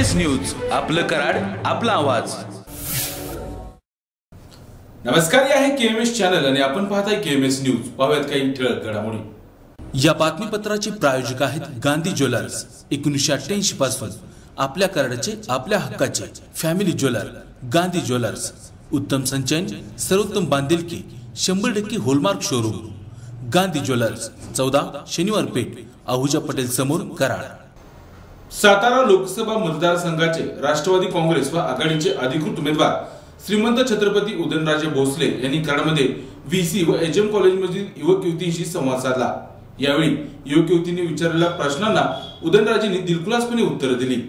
KMS news, आपलं कराड, आपला आवाज। नमस्कार, हे आहे KMS चॅनल आणि आपण पाहताय KMS न्यूज। पाहूयात काही ठळक घडामोडी। या बातमीपत्राचे प्रायोजक आहेत गांधी ज्वेलर्स। 1988 पासून आपल्या कराडचे, आपल्या हक्काचे फॅमिली ज्वेलर गांधी ज्वेलर्स। उत्तम संचयन, सर्वोत्तम बांधिलकी, 100% होलमार्क शोरूम गांधी ज्वेलर्स, 14 शनिवार पेठ, आहूजा पटेल समोर, कराड। सातारा लोकसभा मतदारसंघाचे राष्ट्रवादी काँग्रेस व आघाडीचे अधिकृत उमेदवार श्रीमंत छत्रपती उदयनराजे भोसले यांनी कराडमध्ये VC व HM कॉलेजमधील युवक युवतींशी संवाद साधला। यावेळी युवक युवतींनी विचारलेल्या प्रश्नांना उदयनराजेंनी दिलखुलासपणे उत्तरे दिली।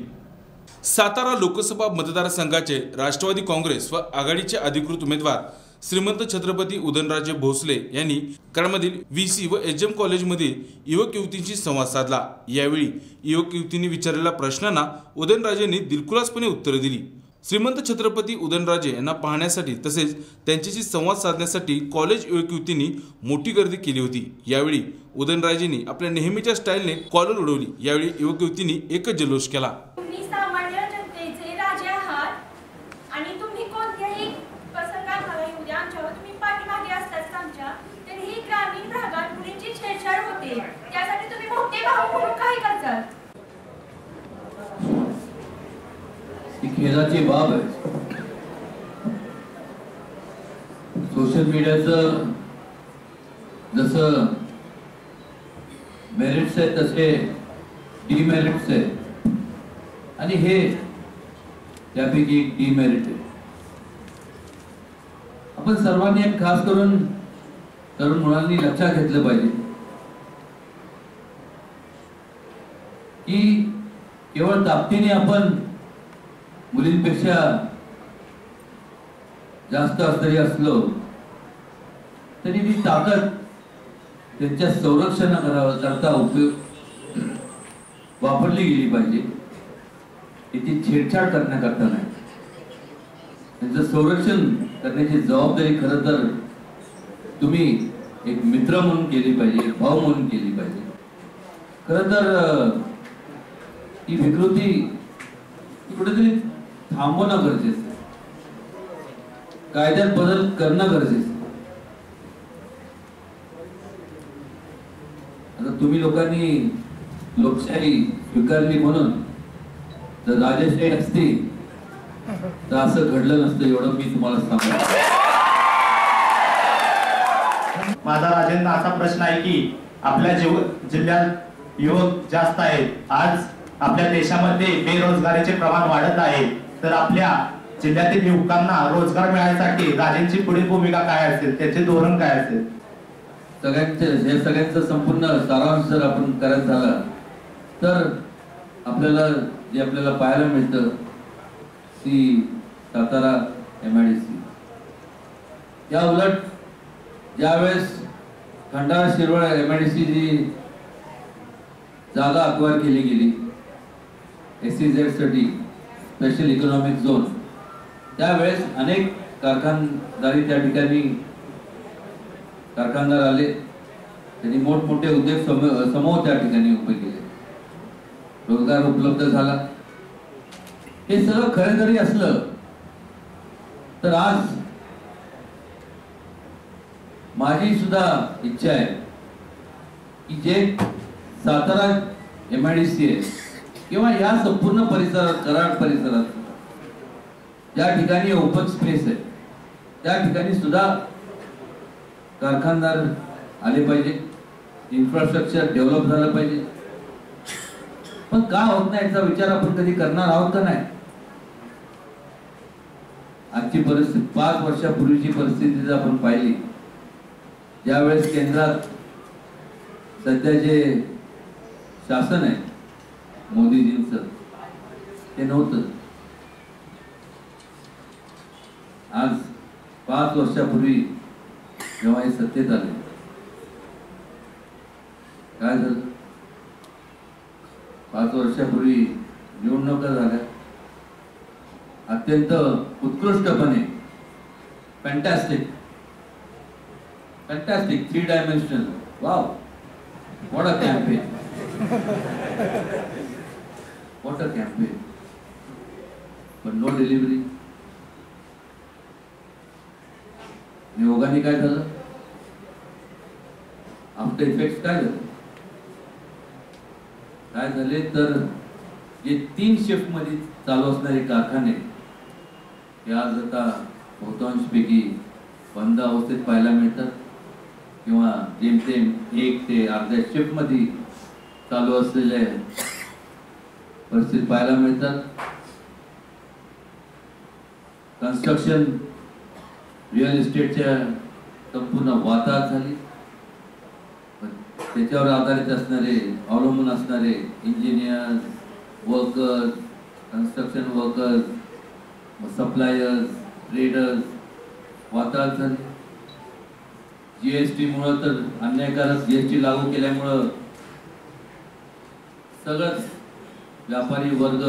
सातारा लोकसभा मतदारसंघाचे राष्ट्रवादी काँग्रेस व आघाडीचे अधिकृत उमेदवार श्रीमंत छत्रपती उदयनराजे भोसले यांनी कराडमधील VC व HM कॉलेजमधील युवक युवतींशी संवाद साधला। यावेळी युवक युवतींनी विचारलेल्या प्रश्नांना उदयनराजेंनी दिलखुलासपणे उत्तरे दिली। श्रीमंत छत्रपती उदयनराजे यांना पाहण्यासाठी तसेच त्यांच्याशी संवाद साधण्यासाठी कॉलेज युवक युवतींनी मोठी गर्दी केली होती। यावेळी उदयनराजेंनी आपल्या नेहमीच्या स्टाईलने कॉलर उडवली। यावेळी युवक युवतींनी एकच जल्लोष केला। खेळाची बाब आहे। सोशल मीडियाचं जसं मेरिट्स आहेत तसे डिमेरिट्स आहेत आणि हे त्यापैकी एक डिमेरिट आहे। आपण सर्वांनी एक खास करून तरुण मुलांनी लक्षात घेतलं पाहिजे की केवळ ताकदीने आपण मुलींपेक्षा जास्त जरी असलो तरी ती ताकद त्यांच्या संरक्षणाकरता उपयोग वापरली गेली पाहिजे। ती छेडछाड करण्याकरता नाही, त्यांचं संरक्षण करण्याची जबाबदारी खरं तर तुम्ही एक मित्र म्हणून केली पाहिजे, एक भाऊ म्हणून केली पाहिजे। खरं तर ही विकृती कुठेतरी थांबवणं गरजेचं आहे, कायद्यात बदल करणं गरजेचं आहे। आता तुम्ही लोकांनी लोकशाही स्वीकारली म्हणून जर राजेशाही असती तर असं घडलं नसतं, एवढं मी तुम्हाला सांगतो। माझा राजेंना असा प्रश्न आहे की आपल्या जिल्ह्यात युवक जास्त आहेत। आज आपल्या देशामध्ये बेरोजगारीचे प्रमाण वाढत आहे, तर आपल्या जिल्ह्यातील युवकांना रोजगार मिळण्यासाठी राजेंची पुढील भूमिका काय असेल, त्याचे धोरण काय असेल? सगळ्यांचं संपूर्ण सारांश जर आपण करायचं झाला तर आपल्याला जे आपल्याला पाहायला मिळतं ती सातारा MIDC। या उलट ज्यावेळेस खंडाळा शिरवळ MIDC जी जागा अक्वायर केली गेली SEZ साठी, स्पेशल इकॉनॉमिक झोन, त्यावेळेस अनेक कारखानदारी त्या ठिकाणी कारखानदार आले, त्यांनी मोठमोठे उद्योग समूह त्या ठिकाणी उभे केले, रोजगार उपलब्ध झाला। हे सगळं खरं जरी असलं तर आज माझी सुद्धा इच्छा आहे की जे सातारा MIDC आहे किंवा या संपूर्ण परिसरात, कराड परिसरात ज्या ठिकाणी ओपन स्पेस आहे त्या ठिकाणी सुद्धा कारखानदार आले पाहिजे, इन्फ्रास्ट्रक्चर डेव्हलप झालं पाहिजे। पण का होत नाही याचा विचार आपण कधी करणार आहोत का नाही? आजची परिस्थिती 5 वर्षापूर्वीची परिस्थिती जर आपण पाहिली, ज्यावेळेस केंद्रात सध्या जे शासन आहे मोदीजींचं ते नव्हतं। आज 5 वर्षापूर्वी जेव्हा हे सत्तेत आले काय झालं? 5 वर्षापूर्वी निवडणुका झाल्या, अत्यंत उत्कृष्टपणे fantastic 3 dimensional, wow, what a campaign, what a campaign. पण नो डिलिव्हरी. योगाने काय झालं, आफ्टर इफेक्ट काय झाले तर जे 3 शिफ्ट मध्ये चालू असणारे कारखाने हे आज आता बहुतांशपैकी बंद अवस्थेत पाहायला मिळतात किंवा जेमतेम 1 ते अर्ध्या शिफ्ट मध्ये चालू असलेले परिस्थिती पाहायला मिळतात. कन्स्ट्रक्शन रिअल इस्टेटच्या संपूर्ण वाताहत झाली. त्याच्यावर आधारित असणारे, अवलंबून असणारे engineers, workers, construction workers, suppliers, traders वाताहत झाले. GST मुळे तर अन्यायकारक GST लागू केल्यामुळं सगळंच व्यापारी वर्ग,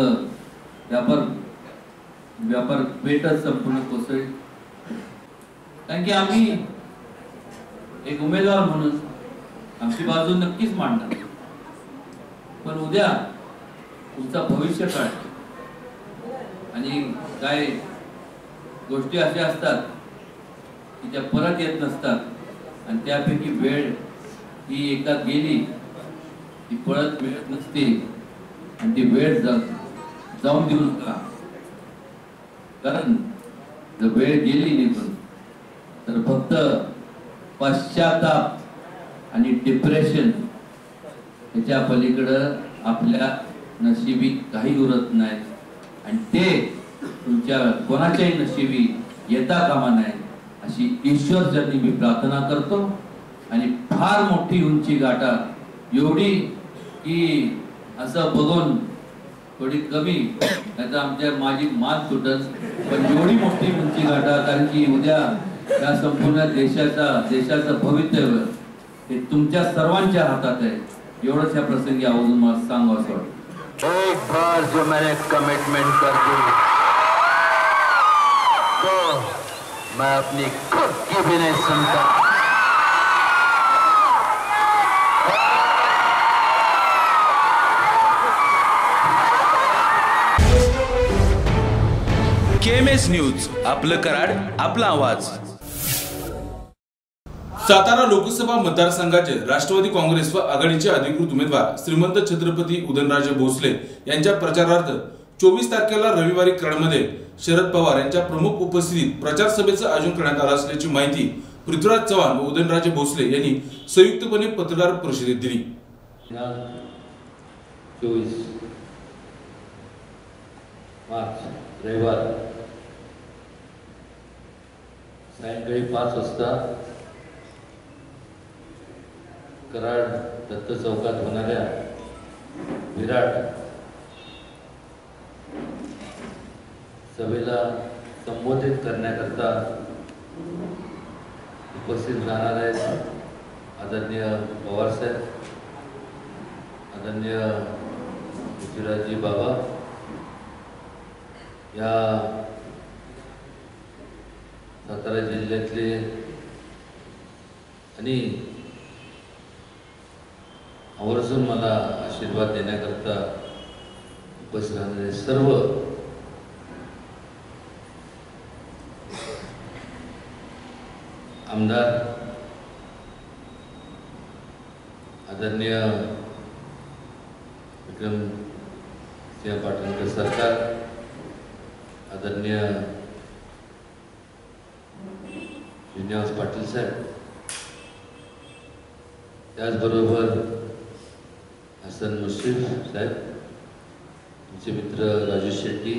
व्यापार पेटच संपूर्ण कोसळली. कारण की आम्ही एक उमेदवार म्हणून आमची बाजू नक्कीच मांडणार, पण उद्या तुमचा भविष्य काळ आणि काय गोष्टी अशा असतात की त्या परत येत नसतात आणि त्यापैकी वेळ ही एकदा गेली ती परत मिळत नसते आणि ती वेळ जाऊन देऊ नका. कारण जर वेळ गेली निघून तर फक्त पश्चाताप आणि डिप्रेशन याच्या पलीकडं आपल्या नशिबी काही उरत नाही आणि ते तुमच्या कोणाच्याही नशिबी येता कामा नाही अशी ईश्वरचरणी मी प्रार्थना करतो. आणि फार मोठी उंची गाठा, एवढी की असं बघून थोडी कमी नाही तर आमच्या माझी मान तुटत, पण एवढी मोठी उंची गाठा. कारण की उद्या या संपूर्ण देशाचं भवितव्य हे तुमच्या सर्वांच्या हातात आहे. एवढंच या प्रसंगी आवर्जून मला सांगावं असं वाटतं. एक बार जो मैंने कमिटमेंट कर दी तो मैं अपनी खुद की भी नहीं सुनता. KMS न्यूज, आपलं कराड, आपला आवाज. सातारा लोकसभा मतदारसंघाचे राष्ट्रवादी काँग्रेस व आघाडीचे अधिकृत उमेदवार श्रीमंत छत्रपती उदयनराजे भोसले यांच्या प्रचारार्थ 24 तारखेला रविवारी कराडमध्ये शरद पवार यांच्या प्रमुख उपस्थितीत प्रचार सभेचं आयोजन करण्यात आलं असल्याची माहिती पृथ्वीराज चव्हाण व उदयनराजे भोसले यांनी संयुक्तपणे पत्रकार परिषदेत दिली. 24 मार्च रविवार सायंकाळी 5 वाजता कराड दत्त चौकात होणाऱ्या विराट सभेला संबोधित करण्याकरता उपस्थित राहणार आहेत आदरणीय पवारसाहेब, आदरणीय पृथ्वीराजजी बाबा, या सातारा जिल्ह्यातले आणि आवर्जून मला आशीर्वाद देण्याकरता उपस्थित राहणारे सर्व आमदार, आदरणीय विक्रमसिंह पाटणकर सरकार, आदरणीय श्रीनिवास पाटील साहेब, त्याचबरोबर हसन मुश्रीफ साहेब, तुमचे मित्र राजू शेट्टी,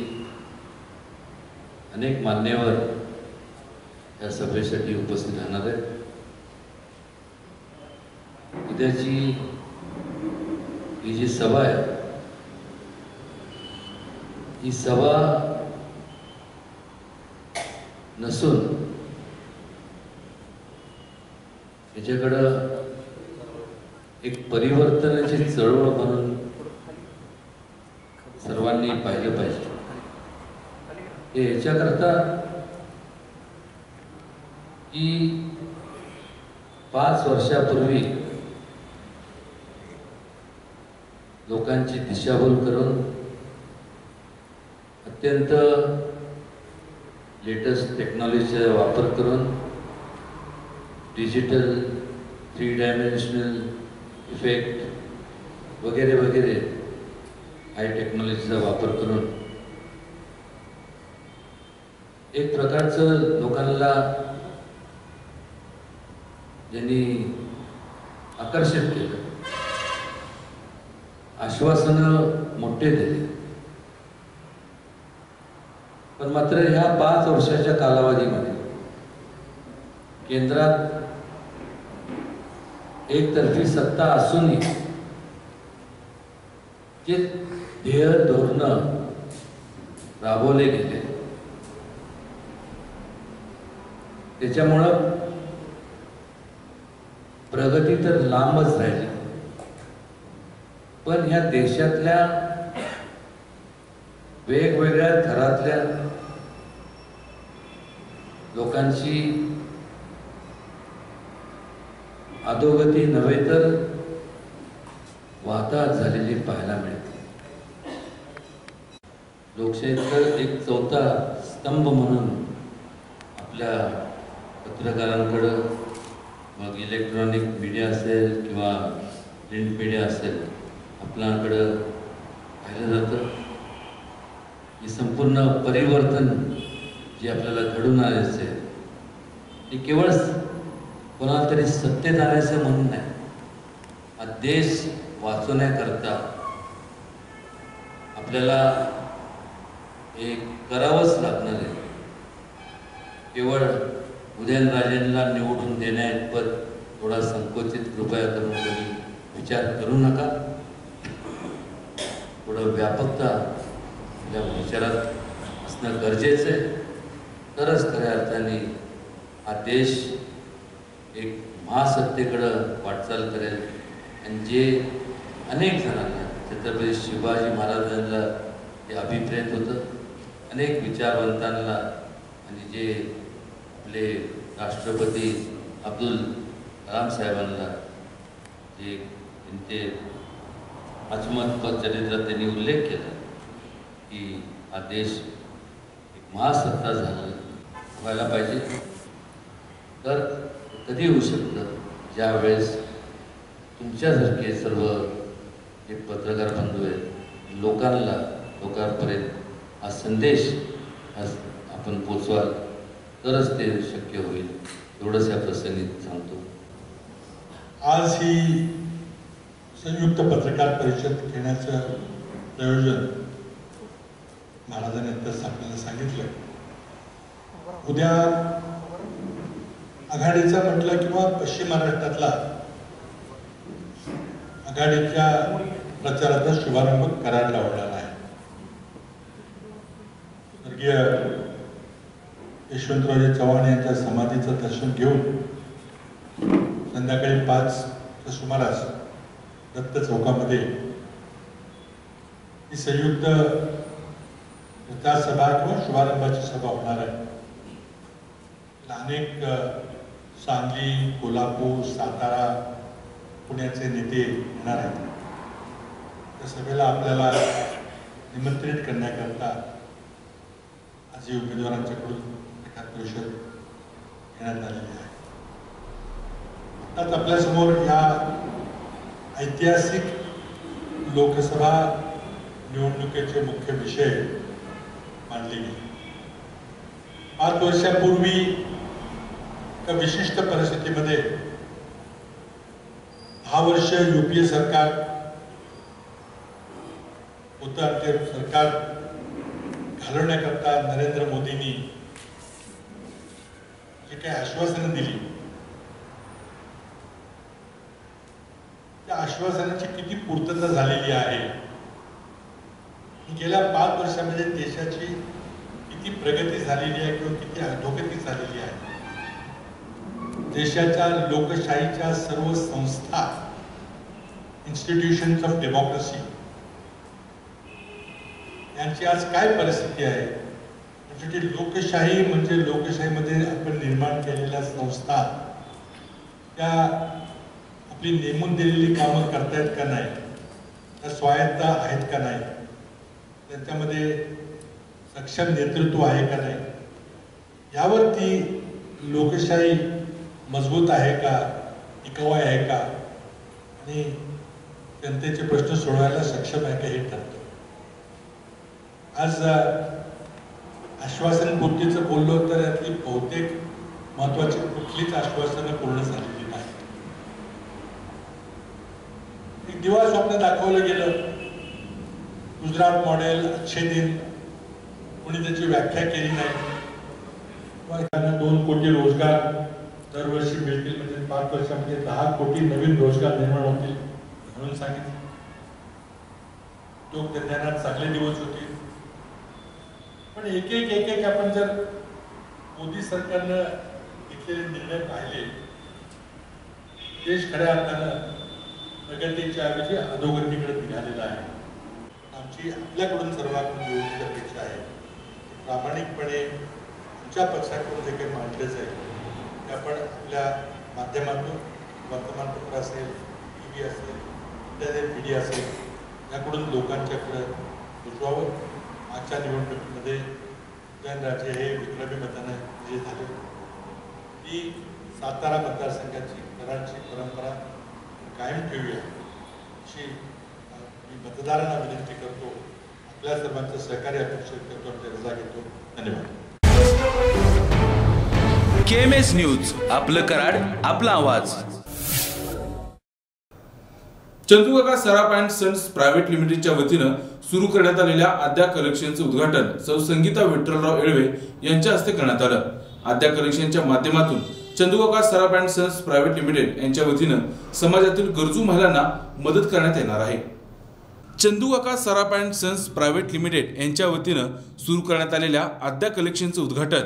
अनेक मान्यवर या सभेसाठी उपस्थित राहणार आहेत. उद्याची ही जी सभा आहे, ही सभा नसून याच्याकडं एक परिवर्तनाची चळवळ म्हणून सर्वांनी पाहिलं पाहिजे. हे याच्याकरता की 5 वर्षापूर्वी लोकांची दिशाभूल करून अत्यंत लेटेस्ट टेक्नॉलॉजीचा वापर करून डिजिटल 3 डायमेन्शनल इफेक्ट वगैरे वगैरे हाय टेक्नॉलॉजीचा वापर करून एक प्रकारचं लोकांना ज्यांनी आकर्षित केलं, आश्वासनं मोठे दिले. पण मात्र ह्या 5 वर्षाच्या कालावधीमध्ये केंद्रात एकतर्फी सत्ता असूनही जे ध्येय धोरणं राबवले गेले त्याच्यामुळं प्रगती तर लांबच राहिली, पण ह्या देशातल्या वेगवेगळ्या थरातल्या लोकांची अधोगती नव्हे तर वाताहत झालेली पाहायला मिळते. लोकशाहीचा एक चौथा स्तंभ म्हणून आपल्या पत्रकारांकडं, मग इलेक्ट्रॉनिक मीडिया असेल किंवा प्रिंट मीडिया असेल, आपल्याकडं पाहिलं जातं की संपूर्ण परिवर्तन जे आपल्याला घडून आल्याचं आहे ते केवळ कोणाला तरी सत्तेत आल्याचं म्हणून नाही, हा देश वाचवण्याकरता आपल्याला हे करावंच लागणार आहे. केवळ उदयनराजेंना निवडून देण्याइतपत थोडा संकोचित कृपया करून कोणी विचार करू नका. थोडं व्यापकता या विचारात असणं गरजेचं आहे, तरच खऱ्या अर्थाने हा देश एक महासत्तेकडं वाटचाल करेल. आणि जे अनेक जणांना, छत्रपती शिवाजी महाराजांना हे अभिप्रेत होतं, अनेक विचारवंतांना, आणि जे आपले राष्ट्रपती अब्दुल कलाम साहेबांना जे त्यांचे अजमत चरित्रात त्यांनी उल्लेख केला की हा देश एक महासत्ता व्हायला पाहिजे. तर कधी होऊ शकतं ज्यावेळेस तुमच्यासारखे सर्व जे पत्रकार बंधू आहेत लोकांपर्यंत हा संदेश आपण पोचवाल, तरच ते शक्य होईल. एवढंच या प्रसंगी सांगतो. आज ही संयुक्त पत्रकार परिषद घेण्याचं प्रयोजन महाराजांनी आत्ताच आपल्याला सांगितलं. उद्या आघाडीचा म्हटलं किंवा पश्चिम महाराष्ट्रातला आघाडीच्या प्रचाराचा शुभारंभ करायला होणार आहे. स्वर्गीय यशवंतरावजी चव्हाण यांच्या समाधीचं दर्शन घेऊन संध्याकाळी 5च्या सुमारास दत्त चौकामध्ये ही संयुक्त प्रचार सभा किंवा शुभारंभाची सभा होणार आहे. अनेक सांगली, कोल्हापूर, सातारा, पुण्याचे नेते येणार आहेत. त्या सभेला आपल्याला निमंत्रित करण्याकरता आजही उमेदवारांच्याकडून पत्रकार परिषद घेण्यात आलेली आहे. आताच आपल्यासमोर या ऐतिहासिक लोकसभा निवडणुकीचे मुख्य विषय मांडले गेले. 5 वर्षापूर्वी एका विशिष्ट परिस्थितीमध्ये 10 वर्ष UPA सरकार होतं. ते सरकार घालवण्याकरता नरेंद्र मोदींनी जे काही आश्वासनं दिली, त्या आश्वासनाची किती पूर्तता झालेली आहे, गेल्या 5 वर्षामध्ये देशाची किती प्रगती झालेली आहे किंवा किती अधोगती झालेली आहे. देशाच्या लोकशाहीच्या सर्व संस्था, इन्स्टिट्यूशन्स ऑफ डेमोक्रेसी यांची आज काय परिस्थिती आहे. लोकशाही म्हणजे लोकशाहीमध्ये आपण निर्माण केलेल्या संस्था त्या आपली नेमून दिलेली कामं करतायत का नाही, त्या स्वायत्त आहेत का नाही, त्यांच्यामध्ये सक्षम नेतृत्व आहे का नाही, यावरती लोकशाही मजबूत आहे का, टिकाऊ आहे का आणि जनतेचे प्रश्न सोडवायला सक्षम आहे का हे ठरतं. आज आश्वासनपूर्तीचं बोललो तर यातली बहुतेक महत्वाची कुठलीच आश्वासनं पूर्ण झालेली नाही. एक दिवा स्वप्न दाखवलं गेलं, गुजरात मॉडेल, अच्छे दिन, कोणी त्याची व्याख्या केली नाही. 2 कोटी रोजगार दरवर्षी मिळतील, म्हणजे 5 वर्षामध्ये 10 कोटी नवीन रोजगार निर्माण होतील म्हणून सांगितलं. उद्योगधंद्यांना चांगले दिवस होतील. पण एक एक आपण जर मोदी सरकारनं घेतलेले निर्णय पाहिले, देश खऱ्या अर्थानं प्रगतीच्या ऐवजी अधोगतीकडे निघालेला आहे. आमची आपल्याकडून सर्वांकडून एवढीच अपेक्षा आहे, प्रामाणिकपणे आमच्या पक्षाकडून जे काही मांडलं जाईल ते आपण आपल्या माध्यमातून, वर्तमानपत्र असेल, TV असेल, इंटरनेट मीडिया असेल, याकडून लोकांच्याकडे पोचवावं. आजच्या निवडणुकीमध्ये उदयनराजे हे विक्रमी मताने विजयी झाले. ही सातारा मतदारसंघाची कराडची परंपरा कायम ठेवूया अशी मी मतदारांना विनंती करतो. आपल्या सर्वांचं सहकार्य अपेक्षित करतो आणि रजा घेतो. धन्यवाद. KMS न्यूज, आपलं कराड, आपला आवाज. चंदूकाका सराफ अँड सन्स प्रायव्हेट लिमिटेडच्या वतीनं सुरू करण्यात आलेल्या आद्या कलेक्शनचं उद्घाटन सौ संगीता विठ्ठलराव येळवे यांच्या हस्ते करण्यात आलं. आद्या कलेक्शनच्या माध्यमातून चंदूकाका सराफ अँड सन्स प्रायव्हेट लिमिटेड यांच्या वतीनं समाजातील गरजू महिलांना मदत करण्यात येणार आहे. चंदूकाका सराफ अँड सन्स प्रायव्हेट लिमिटेड यांच्या वतीनं सुरू करण्यात आलेल्या आद्या कलेक्शनचं उद्घाटन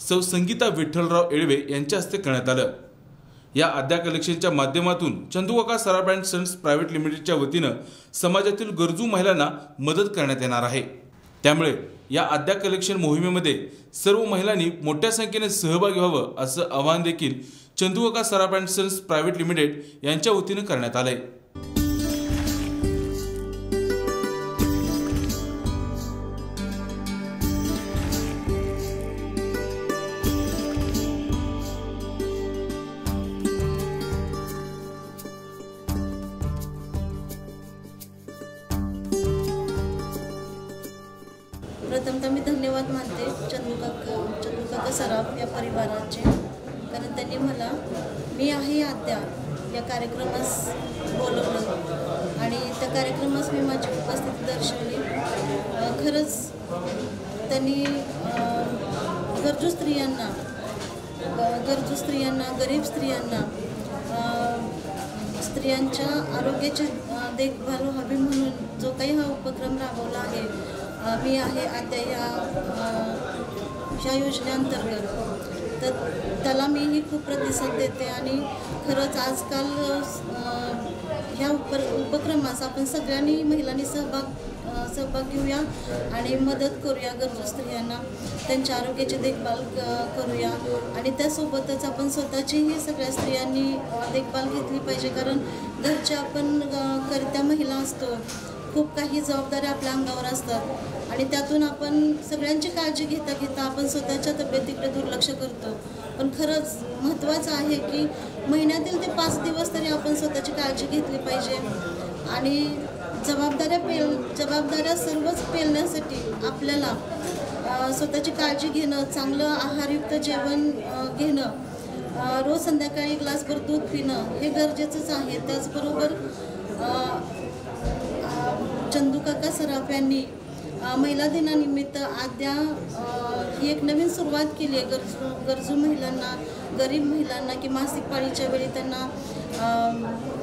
सौ संगीता विठ्ठलराव येळवे यांच्या हस्ते करण्यात आलं. या आद्या कलेक्शनच्या माध्यमातून चंदूकाका सराफ अँड सन्स प्रायव्हेट लिमिटेडच्या वतीनं समाजातील गरजू महिलांना मदत करण्यात येणार आहे. त्यामुळे या आद्या कलेक्शन मोहिमेमध्ये सर्व महिलांनी मोठ्या संख्येने सहभागी व्हावं असं आवाहन देखील चंदूकाका सराफ अँड सन्स प्रायव्हेट लिमिटेड यांच्या वतीनं करण्यात आलंय. प्रथमतः मी धन्यवाद मानते चंदूकाका सराफ या परिवाराचे, कारण त्यांनी मला मी आहे आद्या या कार्यक्रमास बोलवलं आणि त्या कार्यक्रमास मी माझी उपस्थिती दर्शवली. खरंच त्यांनी गरजू स्त्रियांना, गरीब स्त्रियांना, स्त्रियांच्या आरोग्याची देखभाल व्हावी म्हणून जो काही हा उपक्रम राबवला आहे, मी आहे आद्या या योजनेअंतर्गत, तर त्याला मीही खूप प्रतिसाद देते. आणि खरंच आजकाल ह्या उपक्रमास आपण सगळ्यांनी महिलांनी सहभाग घेऊया आणि मदत करूया. गरजू स्त्रियांना त्यांच्या आरोग्याची देखभाल करूया आणि त्यासोबतच आपण स्वतःचीही सगळ्या स्त्रियांनी देखभाल घेतली पाहिजे, कारण घरच्या आपण करत्या महिला असतो, खूप काही जबाबदाऱ्या आपल्या अंगावर असतात आणि त्यातून आपण सगळ्यांची काळजी घेता आपण स्वतःच्या तब्येतीकडे दुर्लक्ष करतो. पण खरंच महत्त्वाचं आहे की महिन्यातील ते 5 दिवस तरी आपण स्वतःची काळजी घेतली पाहिजे आणि जबाबदाऱ्या सर्वच पेलण्यासाठी आपल्याला स्वतःची काळजी घेणं, चांगलं आहारयुक्त जेवण घेणं, रोज संध्याकाळी ग्लासभर दूध पिणं हे गरजेचंच आहे. त्याचबरोबर चंदूकाका सराफ यांनी महिला दिनानिमित्त आद्या ही एक नवीन सुरुवात केली आहे. गरजू महिलांना, गरीब महिलांना की मासिक पाळीच्या वेळी त्यांना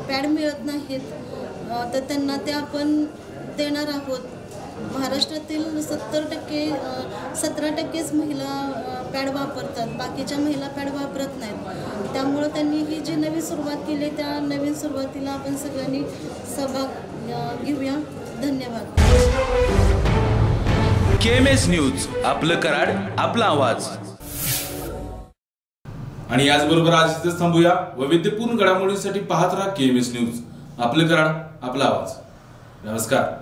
पॅड मिळत नाहीत, तर त्यांना ते आपण देणार आहोत. महाराष्ट्रातील 17%च महिला पॅड वापरतात, बाकीच्या महिला पॅड वापरत नाहीत. त्यामुळं त्यांनी ही जी नवीन सुरुवात केली, त्या नवीन सुरुवातीला आपण सगळ्यांनी सहभाग घेऊया. धन्यवाद. KMS न्यूज, आपलं कराड, आपला आवाज. आणि याचबरोबर आज इथेच थांबूया. वैविध्यपूर्ण घडामोडींसाठी पाहत राहा KMS न्यूज, आपलं कराड, आपला आवाज. नमस्कार.